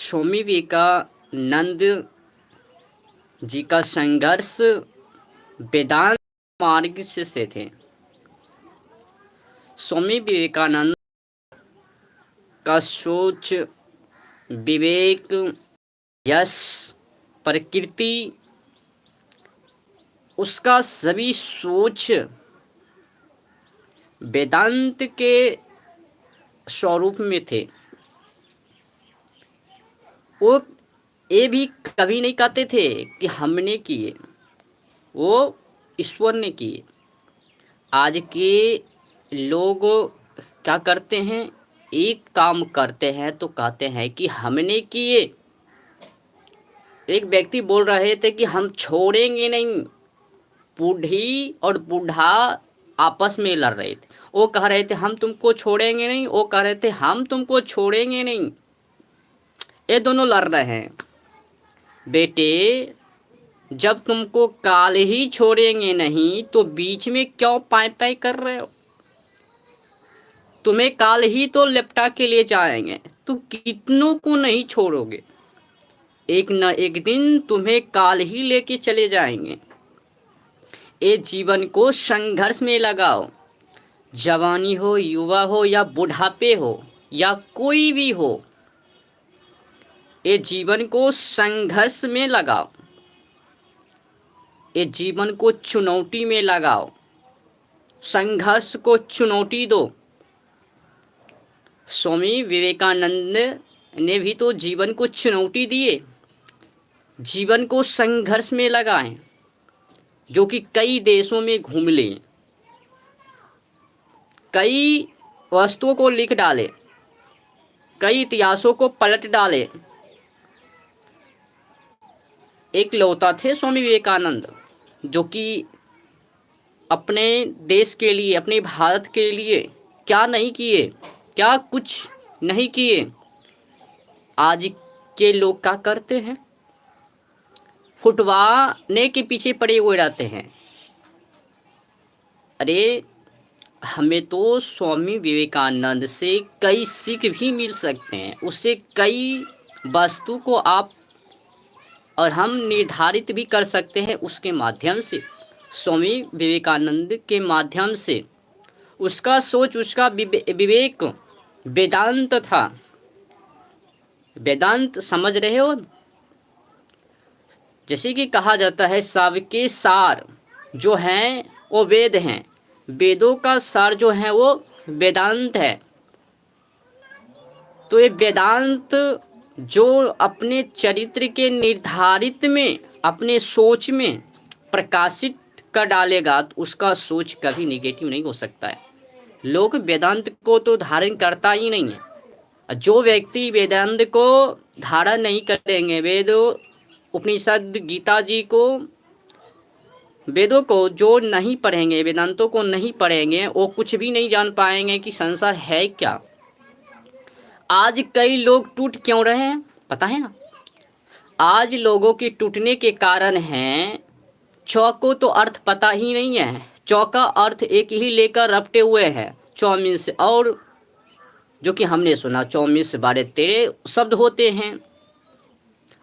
स्वामी विवेकानंद जी का संघर्ष वेदांत मार्ग से थे। स्वामी विवेकानंद का सोच, विवेक, यश, प्रकृति, उसका सभी सोच वेदांत के स्वरूप में थे। वो ये भी कभी नहीं कहते थे कि हमने किए, वो ईश्वर ने किए। आज के लोग क्या करते हैं, एक काम करते हैं तो कहते हैं कि हमने किए। एक व्यक्ति बोल रहे थे कि हम छोड़ेंगे नहीं। बूढ़ी और बूढ़ा आपस में लड़ रहे थे। वो कह रहे थे हम तुमको छोड़ेंगे नहीं, वो कह रहे थे हम तुमको छोड़ेंगे नहीं। ये दोनों लड़ रहे हैं। बेटे, जब तुमको काल ही छोड़ेंगे नहीं तो बीच में क्यों पाई पाई कर रहे हो? तुम्हें काल ही तो लिपटा के ले जाएंगे, तो कितनों को नहीं छोड़ोगे? एक न एक दिन तुम्हें काल ही लेके चले जाएंगे। ये जीवन को संघर्ष में लगाओ। जवानी हो, युवा हो या बुढ़ापे हो या कोई भी हो, ये जीवन को संघर्ष में लगाओ। ये जीवन को चुनौती में लगाओ। संघर्ष को चुनौती दो। स्वामी विवेकानंद ने भी तो जीवन को चुनौती दिए। जीवन को संघर्ष में लगाएं, जो कि कई देशों में घूम लें, कई वस्तुओं को लिख डाले, कई इतिहासों को पलट डाले। एक लौता थे स्वामी विवेकानंद, जो कि अपने देश के लिए, अपने भारत के लिए क्या नहीं किए, क्या कुछ नहीं किए। आज के लोग क्या करते हैं, फुटवाने के पीछे पड़े हुए रहते हैं। अरे, हमें तो स्वामी विवेकानंद से कई सीख भी मिल सकते हैं। उससे कई वस्तु को आप और हम निर्धारित भी कर सकते हैं उसके माध्यम से। स्वामी विवेकानंद के माध्यम से उसका सोच, उसका विवेक वेदांत था। वेदांत समझ रहे हो? जैसे कि कहा जाता है सबके सार जो हैं वो वेद हैं। वेदों का सार जो है वो वेदांत है। तो ये वेदांत जो अपने चरित्र के निर्धारित में, अपने सोच में प्रकाशित कर डालेगा, तो उसका सोच कभी निगेटिव नहीं हो सकता है। लोग वेदांत को तो धारण करता ही नहीं है। जो व्यक्ति वेदांत को धारण नहीं करेंगे, वेदों, उपनिषद, गीता जी को, वेदों को जो नहीं पढ़ेंगे, वेदांतों को नहीं पढ़ेंगे, वो कुछ भी नहीं जान पाएंगे कि संसार है क्या। आज कई लोग टूट क्यों रहे हैं पता है ना? आज लोगों के टूटने के कारण हैं, चौ को तो अर्थ पता ही नहीं है। चौ का अर्थ एक ही लेकर रपटे हुए हैं, चौमिन से। और जो कि हमने सुना 24 से 12 शब्द होते हैं,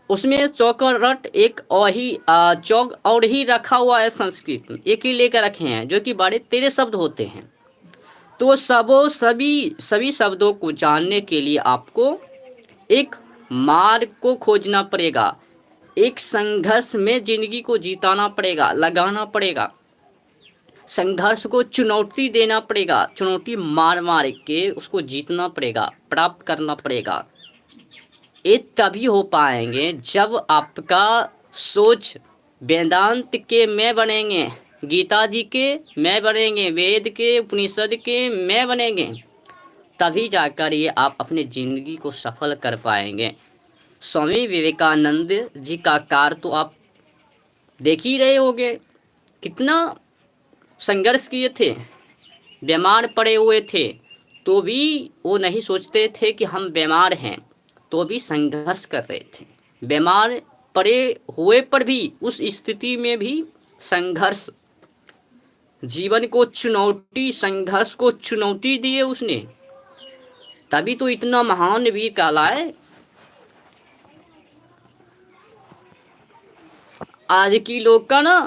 उसमें चौकर रट एक और ही चौक और ही रखा हुआ है। संस्कृत में एक ही लेकर रखे हैं, जो कि 12-13 शब्द होते हैं। तो सभी शब्दों को जानने के लिए आपको एक मार्ग को खोजना पड़ेगा। एक संघर्ष में जिंदगी को जीताना पड़ेगा, लगाना पड़ेगा। संघर्ष को चुनौती देना पड़ेगा, चुनौती मार मार के उसको जीतना पड़ेगा, प्राप्त करना पड़ेगा। ये तभी हो पाएंगे जब आपका सोच वेदांत के मैं बनेंगे, गीता जी के मैं बनेंगे, वेद के, उपनिषद के मैं बनेंगे। तभी जाकर ये आप अपने ज़िंदगी को सफल कर पाएंगे। स्वामी विवेकानंद जी का कार्य तो आप देख ही रहे होंगे, कितना संघर्ष किए थे। बीमार पड़े हुए थे तो भी वो नहीं सोचते थे कि हम बीमार हैं, तो भी संघर्ष कर रहे थे। बीमार पड़े हुए पर भी, उस स्थिति में भी संघर्ष, जीवन को चुनौती, संघर्ष को चुनौती दिए उसने। तभी तो इतना महान वीर कहलाए। आज की लोग का ना